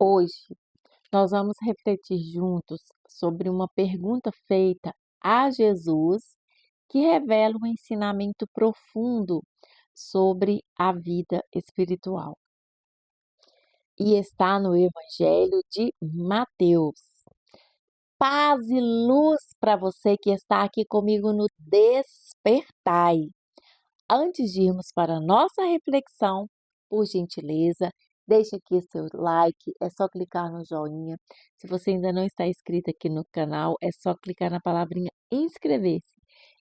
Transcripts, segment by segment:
Hoje nós vamos refletir juntos sobre uma pergunta feita a Jesus que revela um ensinamento profundo sobre a vida espiritual. E está no Evangelho de Mateus. Paz e luz para você que está aqui comigo no Despertai. Antes de irmos para a nossa reflexão, por gentileza, deixe aqui seu like, é só clicar no joinha. Se você ainda não está inscrito aqui no canal, é só clicar na palavrinha inscrever-se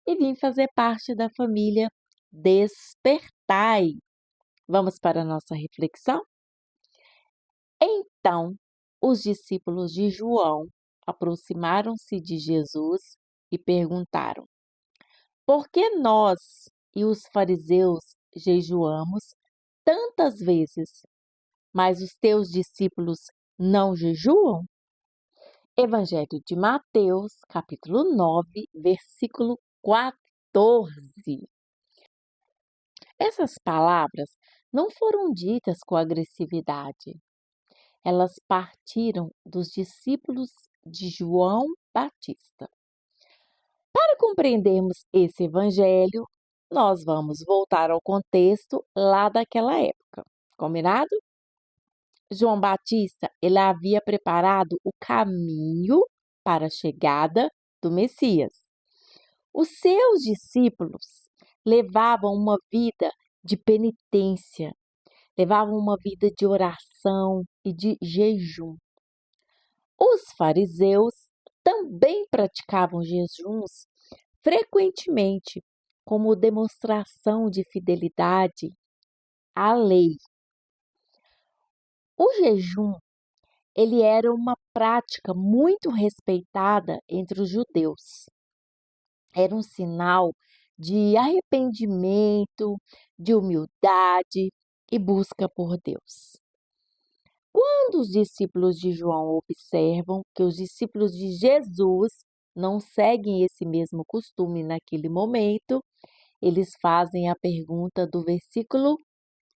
e vir fazer parte da família Despertai. Vamos para a nossa reflexão? Então, os discípulos de João aproximaram-se de Jesus e perguntaram: por que nós e os fariseus jejuamos tantas vezes, mas os teus discípulos não jejuam? Evangelho de Mateus, capítulo 9, versículo 14. Essas palavras não foram ditas com agressividade. Elas partiram dos discípulos de João Batista. Para compreendermos esse evangelho, nós vamos voltar ao contexto lá daquela época. Combinado? João Batista, ele havia preparado o caminho para a chegada do Messias. Os seus discípulos levavam uma vida de penitência, levavam uma vida de oração e de jejum. Os fariseus também praticavam jejuns frequentemente como demonstração de fidelidade à lei. O jejum, ele era uma prática muito respeitada entre os judeus. Era um sinal de arrependimento, de humildade e busca por Deus. Quando os discípulos de João observam que os discípulos de Jesus não seguem esse mesmo costume naquele momento, eles fazem a pergunta do versículo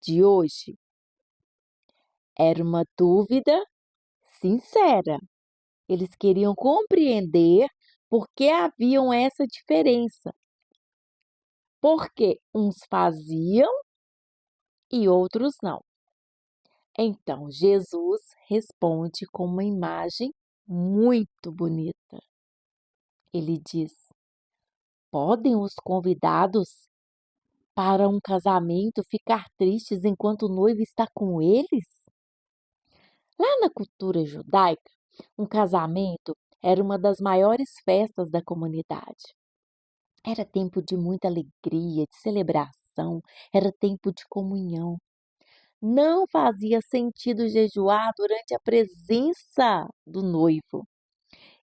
de hoje. Era uma dúvida sincera. Eles queriam compreender por que haviam essa diferença. Porque uns faziam e outros não. Então, Jesus responde com uma imagem muito bonita. Ele diz: podem os convidados para um casamento ficar tristes enquanto o noivo está com eles? Lá na cultura judaica, um casamento era uma das maiores festas da comunidade. Era tempo de muita alegria, de celebração, era tempo de comunhão. Não fazia sentido jejuar durante a presença do noivo.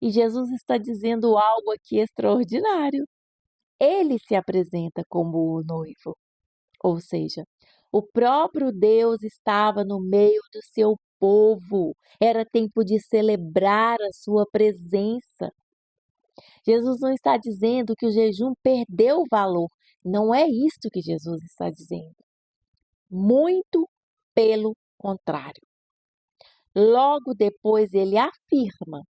E Jesus está dizendo algo aqui extraordinário. Ele se apresenta como o noivo, ou seja, o próprio Deus estava no meio do seu povo. Era tempo de celebrar a sua presença. Jesus não está dizendo que o jejum perdeu o valor. Não é isto que Jesus está dizendo. Muito pelo contrário. Logo depois ele afirma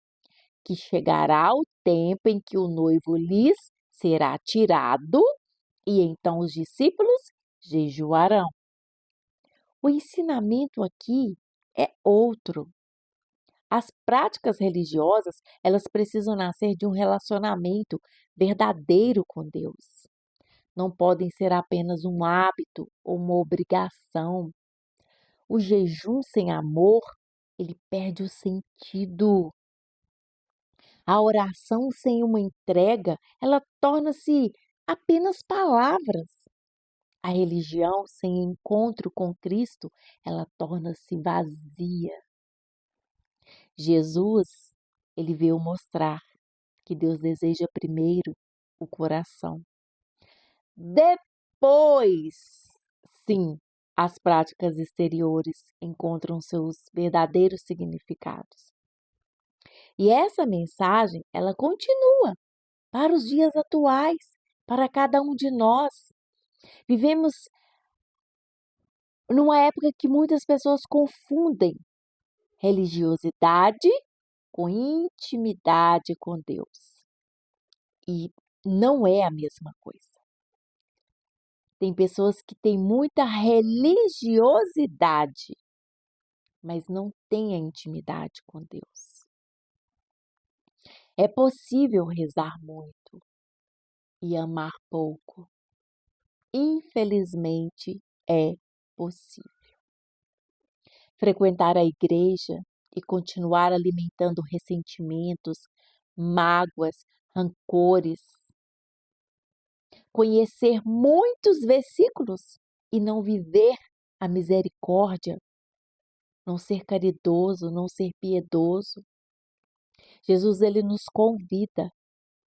que chegará o tempo em que o noivo lhes será tirado e então os discípulos jejuarão. O ensinamento aqui é outro. As práticas religiosas, elas precisam nascer de um relacionamento verdadeiro com Deus. Não podem ser apenas um hábito ou uma obrigação. O jejum sem amor, ele perde o sentido. A oração sem uma entrega, ela torna-se apenas palavras. A religião sem encontro com Cristo, ela torna-se vazia. Jesus, ele veio mostrar que Deus deseja primeiro o coração. Depois, sim, as práticas exteriores encontram seus verdadeiros significados. E essa mensagem, ela continua para os dias atuais, para cada um de nós. Vivemos numa época que muitas pessoas confundem religiosidade com intimidade com Deus. E não é a mesma coisa. Tem pessoas que têm muita religiosidade, mas não têm a intimidade com Deus. É possível rezar muito e amar pouco. Infelizmente, é possível. Frequentar a igreja e continuar alimentando ressentimentos, mágoas, rancores. Conhecer muitos versículos e não viver a misericórdia, não ser caridoso, não ser piedoso. Jesus, ele nos convida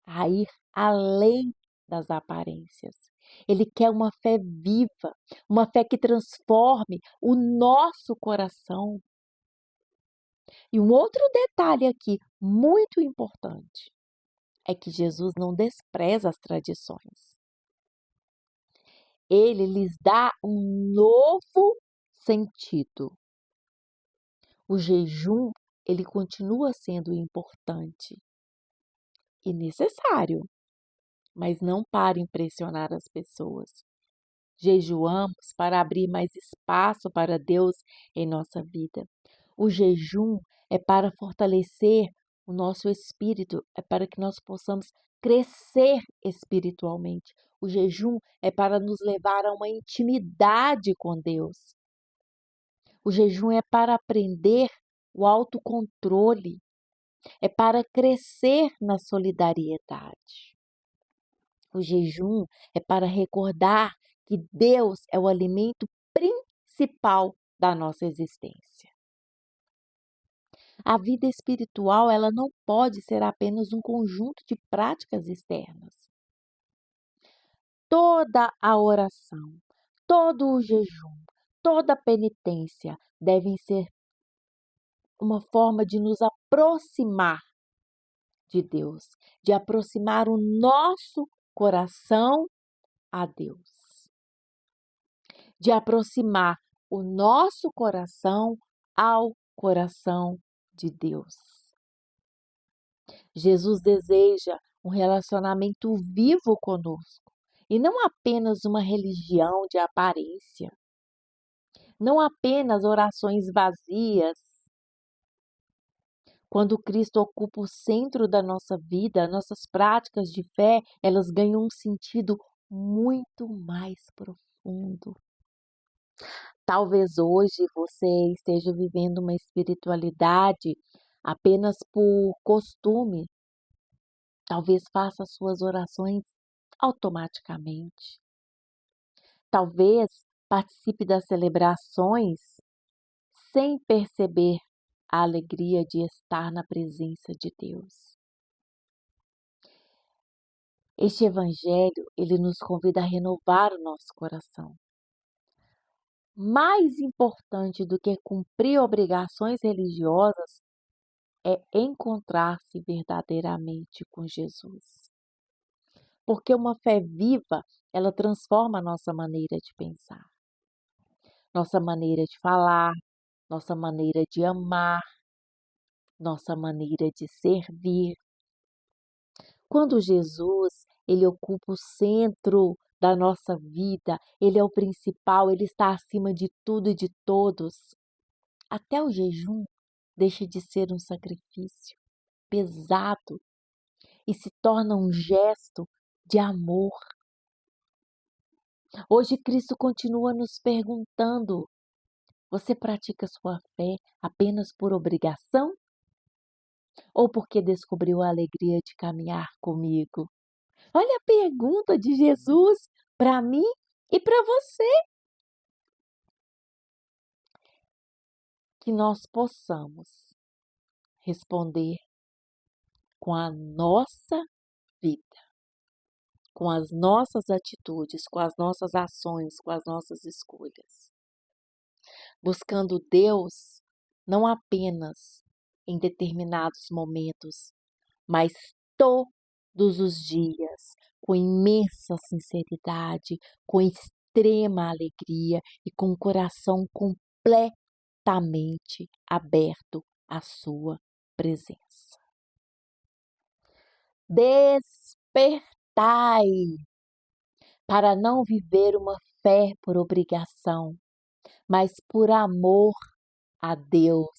a ir além das aparências. Ele quer uma fé viva, uma fé que transforme o nosso coração. E um outro detalhe aqui, muito importante, é que Jesus não despreza as tradições. Ele lhes dá um novo sentido. O jejum, ele continua sendo importante e necessário, mas não para impressionar as pessoas. Jejuamos para abrir mais espaço para Deus em nossa vida. O jejum é para fortalecer o nosso espírito, é para que nós possamos crescer espiritualmente. O jejum é para nos levar a uma intimidade com Deus. O jejum é para aprender o autocontrole, é para crescer na solidariedade. O jejum é para recordar que Deus é o alimento principal da nossa existência. A vida espiritual, ela não pode ser apenas um conjunto de práticas externas. Toda a oração, todo o jejum, toda a penitência devem ser uma forma de nos aproximar de Deus, de aproximar o nosso coração a Deus, de aproximar o nosso coração ao coração de Deus. Jesus deseja um relacionamento vivo conosco e não apenas uma religião de aparência, não apenas orações vazias. Quando Cristo ocupa o centro da nossa vida, nossas práticas de fé, elas ganham um sentido muito mais profundo. Talvez hoje você esteja vivendo uma espiritualidade apenas por costume. Talvez faça suas orações automaticamente. Talvez participe das celebrações sem perceber a alegria de estar na presença de Deus. Este evangelho, ele nos convida a renovar o nosso coração. Mais importante do que cumprir obrigações religiosas é encontrar-se verdadeiramente com Jesus. Porque uma fé viva, ela transforma a nossa maneira de pensar, nossa maneira de falar, nossa maneira de amar, nossa maneira de servir. Quando Jesus, ele ocupa o centro da nossa vida, ele é o principal, ele está acima de tudo e de todos. Até o jejum deixa de ser um sacrifício pesado e se torna um gesto de amor. Hoje Cristo continua nos perguntando: você pratica sua fé apenas por obrigação? Ou porque descobriu a alegria de caminhar comigo? Olha a pergunta de Jesus para mim e para você. Que nós possamos responder com a nossa vida, com as nossas atitudes, com as nossas ações, com as nossas escolhas. Buscando Deus não apenas em determinados momentos, mas todos os dias, com imensa sinceridade, com extrema alegria e com o coração completamente altamente aberto à sua presença. Despertai para não viver uma fé por obrigação, mas por amor a Deus.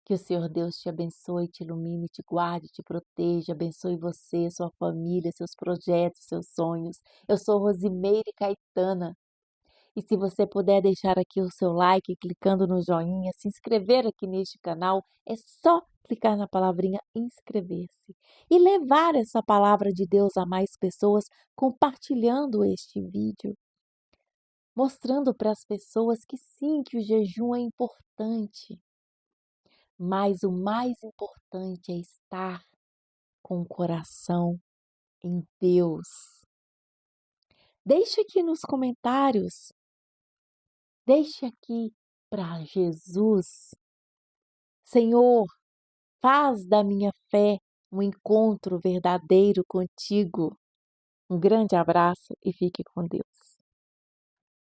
Que o Senhor Deus te abençoe, te ilumine, te guarde, te proteja, abençoe você, sua família, seus projetos, seus sonhos. Eu sou Rosimeire Caetana. E se você puder deixar aqui o seu like, clicando no joinha, se inscrever aqui neste canal, é só clicar na palavrinha inscrever-se e levar essa palavra de Deus a mais pessoas, compartilhando este vídeo, mostrando para as pessoas que sim, que o jejum é importante, mas o mais importante é estar com o coração em Deus. Deixe aqui nos comentários. Deixe aqui para Jesus. Senhor, faz da minha fé um encontro verdadeiro contigo. Um grande abraço e fique com Deus.